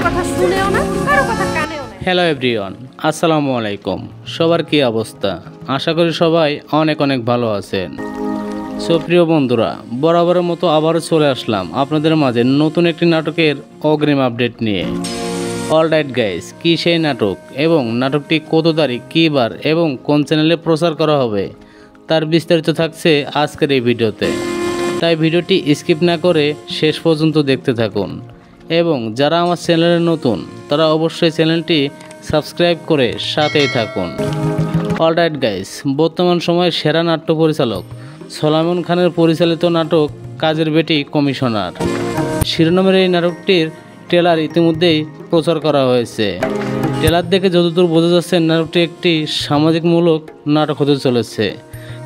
কথা শুনেও না, কারো কথা কানেও না। হ্যালো এভরিওয়ান, আসসালামু আলাইকুম। সবার কি অবস্থা? আশা করি সবাই অনেক অনেক ভালো আছেন। সো প্রিয় বন্ধুরা, বরাবরের মতো আবারও চলে আসলাম আপনাদের মাঝে নতুন একটি নাটকের অগ্রিম আপডেট নিয়ে। অলরাইট গাইস, কি সেই নাটক এবং নাটকটি কত তারিখ, কী বার এবং কোন চ্যানেলে প্রচার করা হবে তার বিস্তারিত থাকছে আজকের এই ভিডিওতে। তাই ভিডিওটি স্কিপ না করে শেষ পর্যন্ত দেখতে থাকুন এবং যারা আমার চ্যানেলে নতুন তারা অবশ্যই চ্যানেলটি সাবস্ক্রাইব করে সাথেই থাকুন। অলরাইট গাইস, বর্তমান সময়ে সেরা নাট্য পরিচালক সলামন খানের পরিচালিত নাটক কাজের বেটি কমিশনার শিরোনামের এই নাটকটির ট্রেলার ইতিমধ্যেই প্রচার করা হয়েছে। ট্রেলার দেখে যতদূর বোঝা যাচ্ছে নাটকটি একটি সামাজিকমূলক নাটক হতে চলেছে।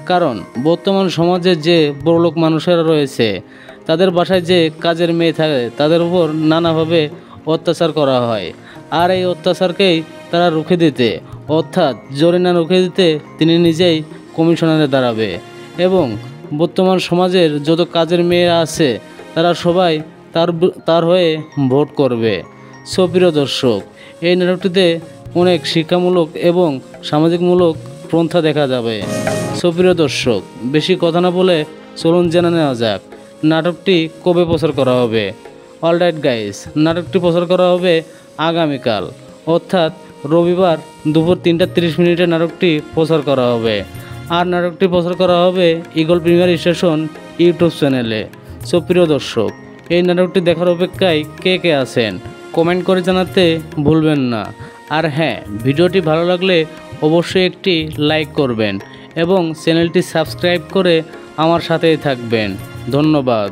কারণ বর্তমান সমাজে যে বড়লোক মানুষেরা রয়েছে তাদের বাসায় যে কাজের মেয়ে থাকে তাদের উপর নানাভাবে অত্যাচার করা হয়, আর এই অত্যাচারকেই তারা রুখে দিতে অর্থাৎ জরিনা রুখে দিতে তিনি নিজেই কমিশনারে দাঁড়াবে এবং বর্তমান সমাজের যত কাজের মেয়েরা আছে তারা সবাই তার হয়ে ভোট করবে। সো প্রিয় দর্শক, এই নাটকটিতে অনেক শিক্ষামূলক এবং সামাজিকমূলক পন্থা দেখা যাবে। সো প্রিয় দর্শক, বেশি কথা না বলে চলুন জেনে নেওয়া যাক নাটকটি কবে প্রচার করা হবে। অলরাইট গাইস, নাটকটি প্রচার করা হবে আগামীকাল অর্থাৎ রবিবার দুপুর 3:30 নাটকটি প্রচার করা হবে। আর নাটকটি প্রচার করা হবে ইগল প্রিমিয়ার স্টেশন ইউটিউব চ্যানেলে। সো প্রিয় দর্শক, এই নাটকটি দেখার অপেক্ষায় কে কে আছেন কমেন্ট করে জানাতে ভুলবেন না। আর হ্যাঁ, ভিডিওটি ভালো লাগলে অবশ্যই একটি লাইক করবেন এবং চ্যানেলটি সাবস্ক্রাইব করে আমার সাথেই থাকবেন। ধন্যবাদ।